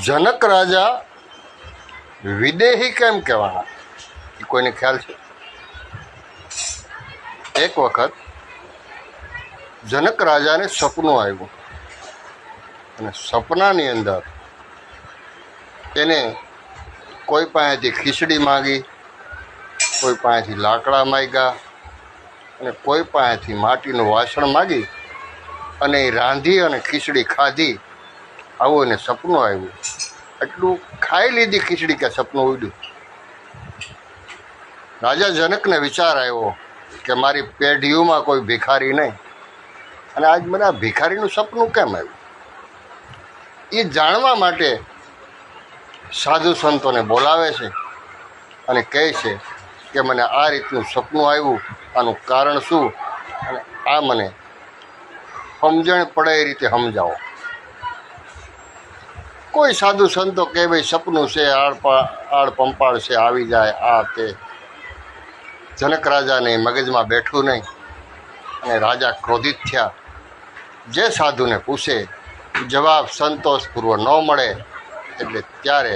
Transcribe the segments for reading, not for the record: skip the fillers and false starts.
જનક રાજા વિદેહી કેમ કહેવાના એ કોઈને ખ્યાલ છે? એક વખત જનક રાજાને સપનું આવ્યું અને સપનાની અંદર એને કોઈ પાસેથી ખીચડી માંગી, કોઈ પાસેથી લાકડા માંગ્યા અને કોઈ પાસેથી માટીનું વાસણ માંગી અને એ રાંધી અને ખીચડી ખાધી. આવું એને સપનું આવ્યું. એટલું ખાઈ લીધી ખીચડી કે સપનું ઉડ્યું. રાજા જનકને વિચાર આવ્યો કે મારી પેઢીઓમાં કોઈ ભિખારી નહીં, અને આજ મને આ ભિખારીનું સપનું કેમ આવ્યું? એ જાણવા માટે સાધુ સંતોને બોલાવે છે અને કહે છે કે મને આ રીતનું સપનું આવ્યું, આનું કારણ શું, અને આ મને સમજણ પડે એ રીતે સમજાવો. કોઈ સાધુ સંતો કે ભાઈ સપનું છે, આડ પંપાળ છે, આવી જાય આ તે. જનક રાજાને મગજમાં બેઠું નહીં અને રાજા ક્રોધિત થયા. જે સાધુને પૂછે જવાબ સંતોષપૂર્વક ન મળે એટલે ત્યારે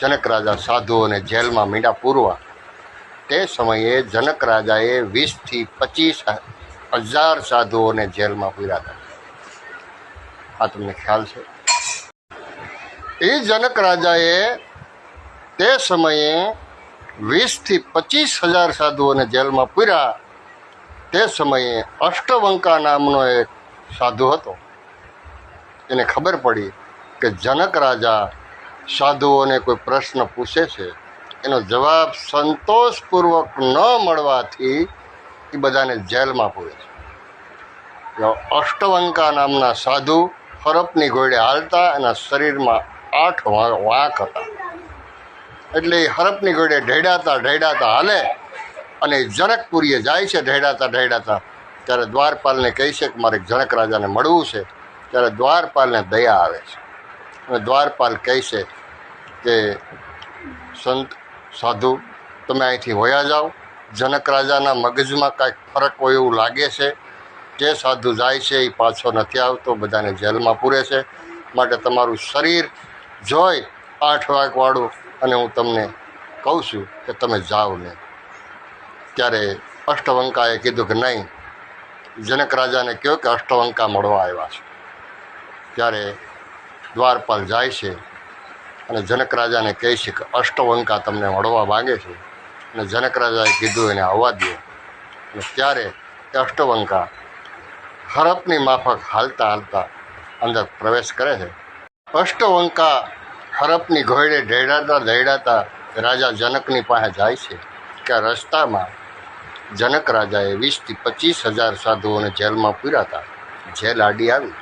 જનક રાજા સાધુઓને જેલમાં મીંડા પૂરવા. તે સમયે જનક રાજાએ 20,000 થી 25,000 સાધુઓને જેલમાં પૂર્યા હતા. આ તમને ખ્યાલ છે? એ જનક રાજાએ તે સમયે 20,000 થી 25,000 સાધુઓને જેલમાં પૂર્યા. તે સમયે અષ્ટવંકા નામનો એક સાધુ હતો. એને ખબર પડી કે જનક રાજા સાધુઓને કોઈ પ્રશ્ન પૂછે છે, એનો જવાબ સંતોષપૂર્વક ન મળવાથી એ બધાને જેલમાં પૂરે છે. અષ્ટવંકા નામના સાધુ હરપની ઘોડે હાલતા, એના શરીરમાં 8 વાંક હતા. એટલે એ હરપની ઘોડે ઢેડાતા હાલે અને જનકપુરીએ જાય છે. ઢેડાતા ત્યારે દ્વારપાલને કહે છે કે મારે જનક રાજાને મળવું છે. ત્યારે દ્વારપાલને દયા આવે છે અને દ્વારપાલ કહે છે કે સંત સાધુ તમે અહીંથી વયા જાઓ. જનક રાજાના મગજમાં કાંઈક ફરક હોય એવું લાગે છે. જે સાધુ જાય છે એ પાછો નથી આવતો, બધાને જેલમાં પૂરે છે. માટે તમારું શરીર જોઈ 8 વાંકવાળું અને હું તમને કહું છું કે તમે જાઓ ને. ત્યારે અષ્ટવંકાએ કીધું કે નહીં, જનક રાજાને કહો કે અષ્ટવંકા મળવા આવ્યા છે. ત્યારે દ્વારપાલ જાય છે અને જનક રાજાને કહે છે કે અષ્ટવંકા તમને મળવા માગે છે. અને જનક રાજાએ કીધું એને આવવા દો. અને ત્યારે એ અષ્ટવંકા હરપની માફક હાલતા અંદર પ્રવેશ કરે છે. અષ્ટવંકા હરપની ઘોડે ઢેડાતા રાજા જનકની પાસે જાય છે કે રસ્તામાં જનક રાજાએ 20,000 થી 25,000 સાધુઓને જેલમાં પૂર્યા હતા. જેલ આડી આવી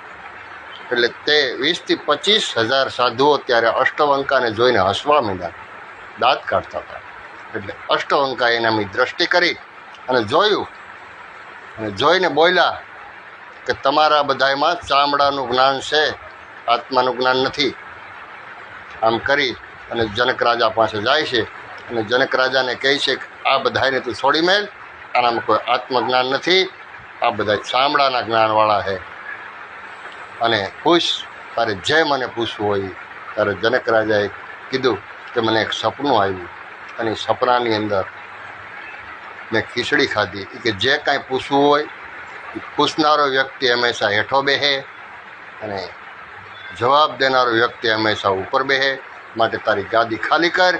એટલે તે 20,000 થી 25,000 સાધુઓ ત્યારે અષ્ટવંકાને જોઈને હસવા માંડ્યા, દાંત કાઢતા હતા. એટલે અષ્ટવંકાએ એનાની દ્રષ્ટિ કરી અને જોયું અને જોઈને બોલ્યા કે તમારા બધામાં ચામડાનું જ્ઞાન છે, આત્માનું જ્ઞાન નથી. આમ કરી અને જનક રાજા પાસે જાય છે અને જનક રાજાને કહે છે કે આ બધાને તું છોડી મેલ, આનામાં કોઈ આત્મજ્ઞાન નથી, આ બધા ચામડાના જ્ઞાનવાળા છે. અને પૂછ, તારે જે મને પૂછવું હોય. ત્યારે જનક રાજાએ કીધું કે મને એક સપનું આવ્યું અને સપનાની અંદર મેં ખીચડી ખાધી. કે જે કાંઈ પૂછવું હોય પૂછનારો વ્યક્તિ હંમેશા હેઠો બેસે અને જવાબ દેનારો વ્યક્તિ હંમેશા ઉપર બેસે. માટે તારી ગાદી ખાલી કર,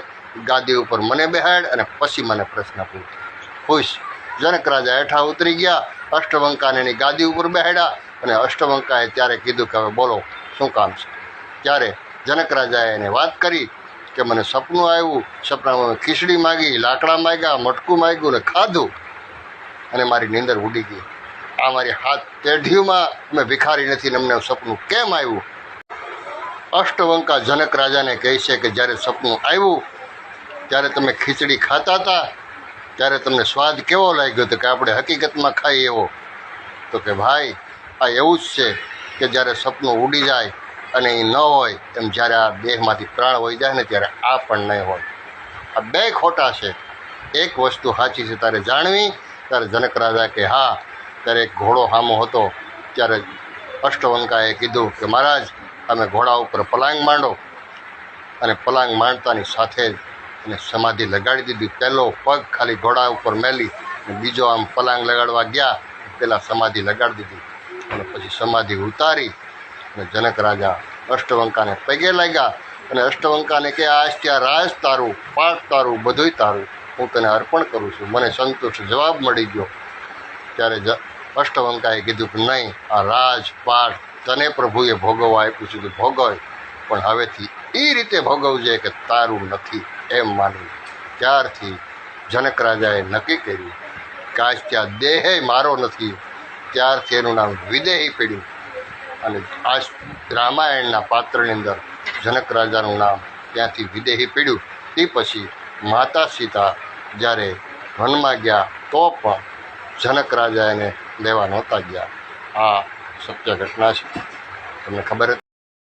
ગાદી ઉપર મને બેહાડ અને પછી મને પ્રશ્ન પૂછ. જનક રાજા હેઠા ઉતરી ગયા, અષ્ટવંકાને એની ગાદી ઉપર બેહાડ્યા અને અષ્ટવંકાએ ત્યારે કીધું કે હવે બોલો શું કામ છે. ત્યારે જનક રાજાએ એને વાત કરી કે મને સપનું આવ્યું, સપનામાં ખીચડી માગી, લાકડા માગ્યા, મટકું માગ્યું ને ખાધું અને મારી નીંદર ઉડી ગઈ. આ મારી હાથ પેઢીઓમાં મેં ભિખારી નથી ને અમને સપનું કેમ આવ્યું? અષ્ટવંકા જનક રાજાને કહે છે કે જ્યારે સપનું આવ્યું ત્યારે તમે ખીચડી ખાતા હતા ત્યારે તમને સ્વાદ કેવો લાગ્યો હતો કે આપણે હકીકતમાં ખાઈ એવો? તો કે ભાઈ આ એવું જ છે કે જ્યારે સપનું ઉડી જાય અને એ ન હોય એમ જ્યારે આ દેહમાંથી પ્રાણ વહી જાય ને ત્યારે આ પણ નહીં હોય. આ બે ખોટા છે. એક વસ્તુ સાચી છે તારે જાણવી. ત્યારે જનક રાજા કે હા. ત્યારે એક ઘોડો સામો હતો. ત્યારે અષ્ટવંકાએ કીધું કે મહારાજ તમે ઘોડા ઉપર પલાંગ માંડો. અને પલાંગ માંડતાની સાથે જ એને સમાધિ લગાડી દીધી. પહેલો પગ ખાલી ઘોડા ઉપર મેલી અને બીજો આમ પલાંગ લગાડવા ગયા, પહેલાં સમાધિ લગાડી દીધી અને પછી સમાધિ ઉતારી અને જનક રાજા અષ્ટવંકાને પગે લાગ્યા અને અષ્ટવંકાને કે આજ ત્યાં રાજ તારું, પાઠ તારું, બધુંય તારું, હું તને અર્પણ કરું છું. મને સંતુષ્ટ જવાબ મળી ગયો. ત્યારે અષ્ટવંકાએ કીધું કે નહીં, આ રાજ પાઠ તને પ્રભુએ ભોગવવા આપ્યું છે, ભોગવ, પણ હવેથી એ રીતે ભોગવજે કે તારું નથી એમ માની. ત્યારથી જનક રાજાએ નક્કી કર્યું કે આજ ત્યાં દેહે મારો નથી. ત્યારથી એનું નામ વિદેહી પડ્યું અને આ રામાયણના પાત્રની અંદર જનક રાજાનું નામ ત્યાંથી વિદેહી પડ્યું. તે પછી માતા સીતા જ્યારે વનમાં ગયા તો પણ જનક રાજા એને લેવા નહોતા ગયા. આ સત્ય ઘટના છે, તમને ખબર હતી?